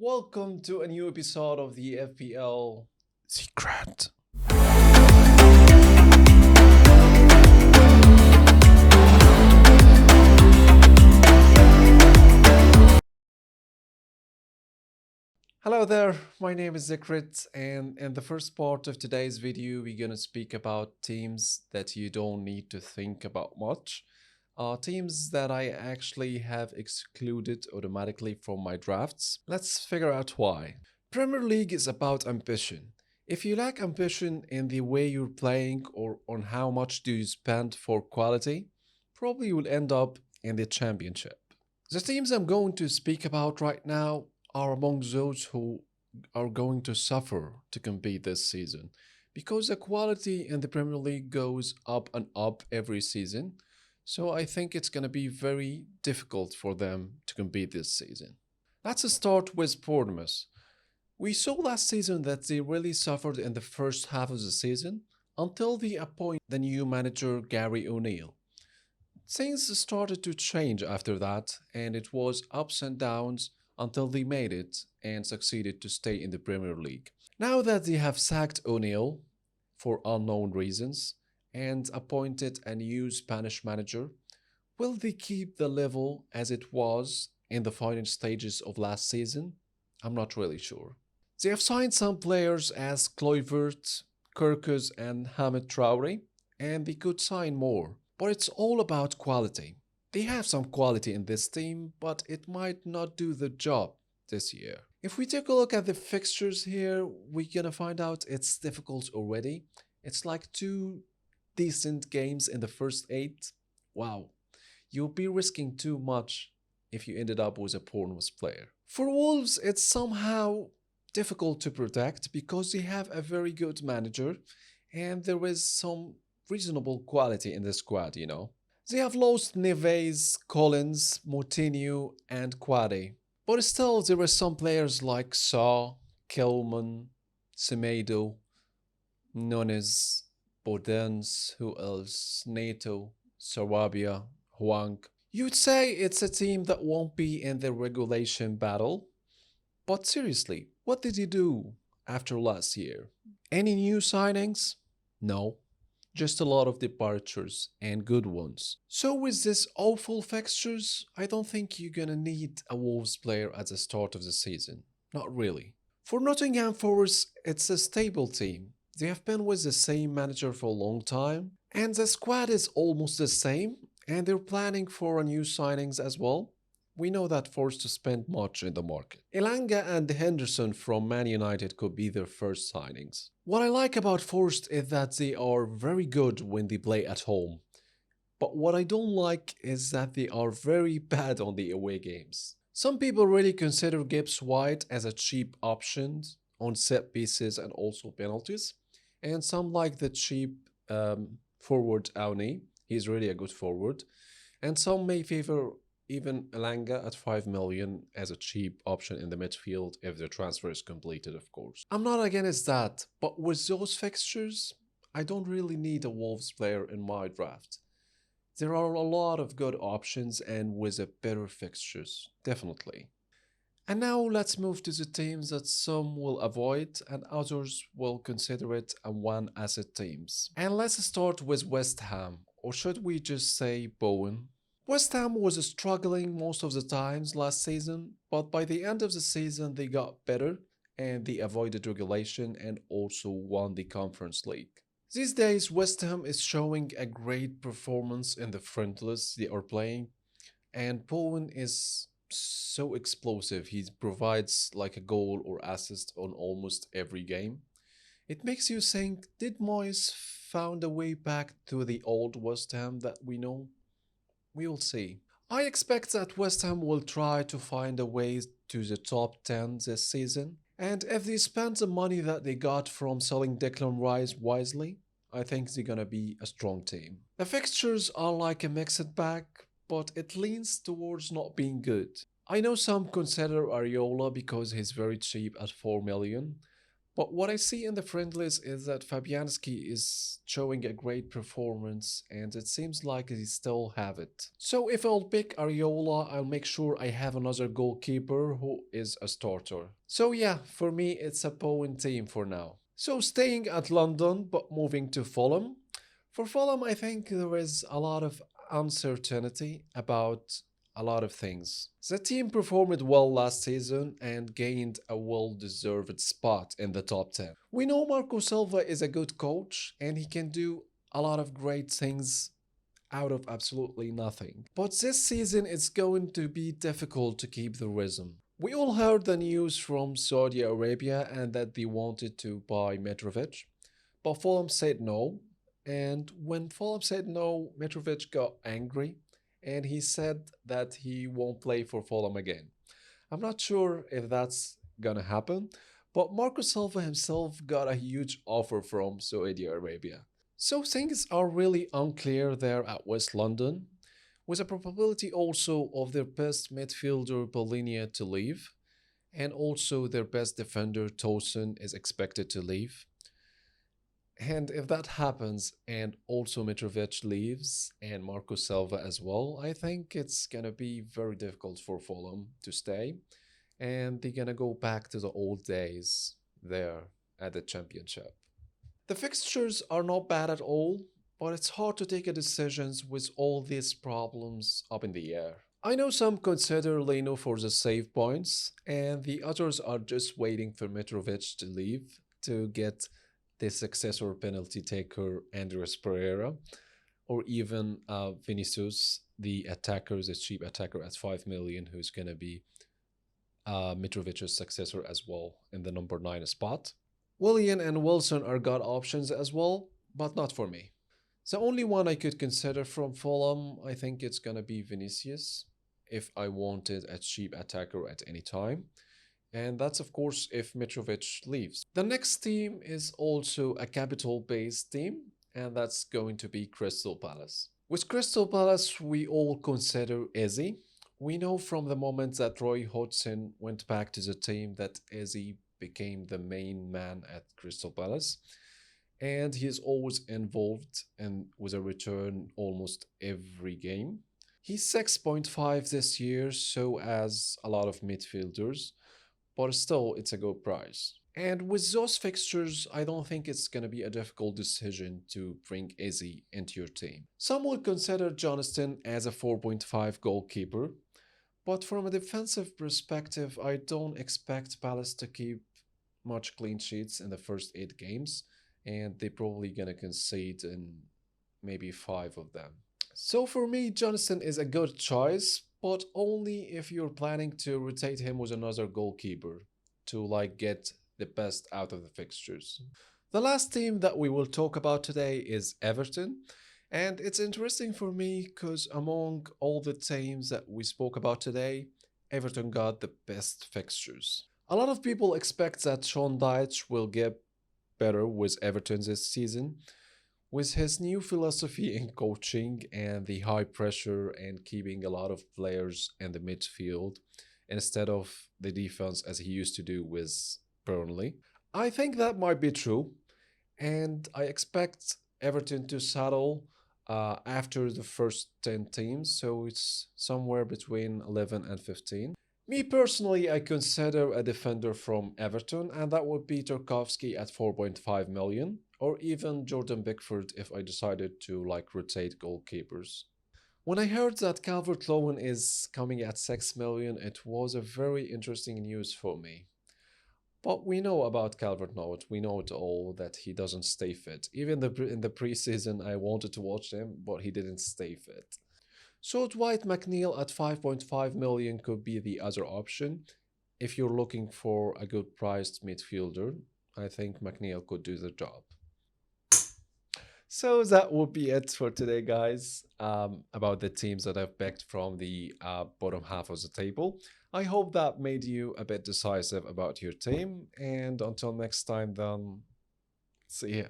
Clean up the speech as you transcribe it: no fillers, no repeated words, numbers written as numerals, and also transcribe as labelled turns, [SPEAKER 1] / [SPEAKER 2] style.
[SPEAKER 1] Welcome to a new episode of the FPL Secret. Hello there, my name is Zekret, and in the first part of today's video, we're gonna speak about teams that you don't need to think about much. Teams that I actually have excluded automatically from my drafts. Let's figure out why. Premier League is about ambition. If you lack ambition in the way you're playing or on how much do you spend for quality, probably you'll end up in the championship. The teams I'm going to speak about right now are among those who are going to suffer to compete this season because the quality in the Premier League goes up and up every season. So I think it's going to be very difficult for them to compete this season. Let's start with Bournemouth. We saw last season that they really suffered in the first half of the season until they appoint the new manager Gary O'Neill. Things started to change after that, and it was ups and downs until they made it and succeeded to stay in the Premier League. Now that they have sacked O'Neill for unknown reasons and appointed a new Spanish manager, will they keep the level as it was in the final stages of last season? I'm not really sure. They have signed some players as Kluivert, Kirkus, and Hamid Traore, and they could sign more. But it's all about quality. They have some quality in this team, but it might not do the job this year. If we take a look at the fixtures here, we're gonna find out it's difficult already. It's like two decent games in the first 8. Wow, you'll be risking too much if you ended up with a Bournemouth player. For Wolves, it's somehow difficult to protect because they have a very good manager and there is some reasonable quality in the squad. They have lost Neves, Collins, Moutinho, and Quade. But still, there are some players like Saw, Kelman, Semedo, Nunes, Bodens, who else? Neto, Sarabia, Huang. You'd say it's a team that won't be in the regulation battle. But seriously, what did he do after last year? Any new signings? No. Just a lot of departures and good ones. So with this awful fixtures, I don't think you're gonna need a Wolves player at the start of the season. Not really. For Nottingham Forest, it's a stable team. They have been with the same manager for a long time, and the squad is almost the same, and they're planning for a new signings as well. We know that forced to spend much in the market. Elanga and Henderson from Man United could be their first signings. What I like about Forest is that they are very good when they play at home. But what I don't like is that they are very bad on the away games. Some people really consider Gibbs White as a cheap option on set pieces and also penalties. And some like the cheap forward Auni. He's really a good forward. And some may favor even Elanga at 5 million as a cheap option in the midfield if the transfer is completed, of course. I'm not against that, but with those fixtures, I don't really need a Wolves player in my draft. There are a lot of good options and with a better fixtures, definitely. And now let's move to the teams that some will avoid and others will consider it a one asset teams. And let's start with West Ham, or should we just say Bowen? West Ham was struggling most of the times last season, but by the end of the season they got better and they avoided regulation and also won the Conference League. These days West Ham is showing a great performance in the frontless they are playing, and Bowen is so explosive. He provides like a goal or assist on almost every game. It makes you think, did Moyes found a way back to the old West Ham that we know? We will see. I expect that West Ham will try to find a way to the top 10 this season, and if they spend the money that they got from selling Declan Rice wisely, I think they're gonna be a strong team. The fixtures are like a mixed bag, but it leans towards not being good. I know some consider Ariola because he's very cheap at 4 million, But what I see in the friendlies is that Fabianski is showing a great performance and it seems like he still have it. So if I'll pick Ariola, I'll make sure I have another goalkeeper who is a starter. So yeah, for me it's a Bowen team for now. So staying at London but moving to Fulham. For Fulham, I think there is a lot of uncertainty about a lot of things. The team performed well last season and gained a well deserved spot in the top 10. We know Marco Silva is a good coach and he can do a lot of great things out of absolutely nothing. But this season it's going to be difficult to keep the rhythm. We all heard the news from Saudi Arabia and that they wanted to buy Mitrovic, but Fulham said no. And when Fulham said no, Mitrovic got angry and he said that he won't play for Fulham again. I'm not sure if that's gonna happen, but Marco Silva himself got a huge offer from Saudi Arabia. So things are really unclear there at West London, with a probability also of their best midfielder Polinia to leave, and also their best defender Tosin is expected to leave. And if that happens and also Mitrovic leaves and Marco Silva as well, I think it's gonna be very difficult for Fulham to stay. And they're gonna go back to the old days there at the championship. The fixtures are not bad at all, but it's hard to take a decisions with all these problems up in the air. I know some consider Leno for the save points, and the others are just waiting for Mitrovic to leave to get the successor penalty taker Andres Pereira, or even Vinicius, the attacker, the cheap attacker at 5 million, who's going to be Mitrovic's successor as well in the number 9 spot. Willian and Wilson are got options as well, but not for me. The only one I could consider from Fulham, I think it's going to be Vinicius, if I wanted a cheap attacker at any time. And that's of course if Mitrovic leaves. The next team is also a capital-based team, and that's going to be Crystal Palace. With Crystal Palace, we all consider Eze. We know from the moment that Roy Hodgson went back to the team that Eze became the main man at Crystal Palace. And he is always involved and with a return almost every game. He's 6.5 this year, so as a lot of midfielders, but still it's a good price. And with those fixtures, I don't think it's going to be a difficult decision to bring Eze into your team. Some would consider Johnston as a 4.5 goalkeeper, but from a defensive perspective, I don't expect Palace to keep much clean sheets in the first 8 games, and they're probably going to concede in maybe 5 of them. So for me, Johnston is a good choice, but only if you're planning to rotate him with another goalkeeper to get the best out of the fixtures. The last team that we will talk about today is Everton, and it's interesting for me because among all the teams that we spoke about today, Everton got the best fixtures. A lot of people expect that Sean Dyche will get better with Everton this season, with his new philosophy in coaching and the high pressure and keeping a lot of players in the midfield instead of the defense as he used to do with Burnley. I think that might be true, and I expect Everton to settle after the first 10 teams, so it's somewhere between 11 and 15. Me personally, I consider a defender from Everton, and that would be Tarkowski at 4.5 million, or even Jordan Pickford if I decided to rotate goalkeepers. When I heard that Calvert-Lewin is coming at 6 million, it was a very interesting news for me. But we know about Calvert-Lewin, we know it all, that he doesn't stay fit. Even in the preseason, I wanted to watch him, but he didn't stay fit. So Dwight McNeil at 5.5 million could be the other option. If you're looking for a good priced midfielder, I think McNeil could do the job. So that would be it for today, guys, about the teams that I've picked from the bottom half of the table. I hope that made you a bit decisive about your team. And until next time, then, see ya.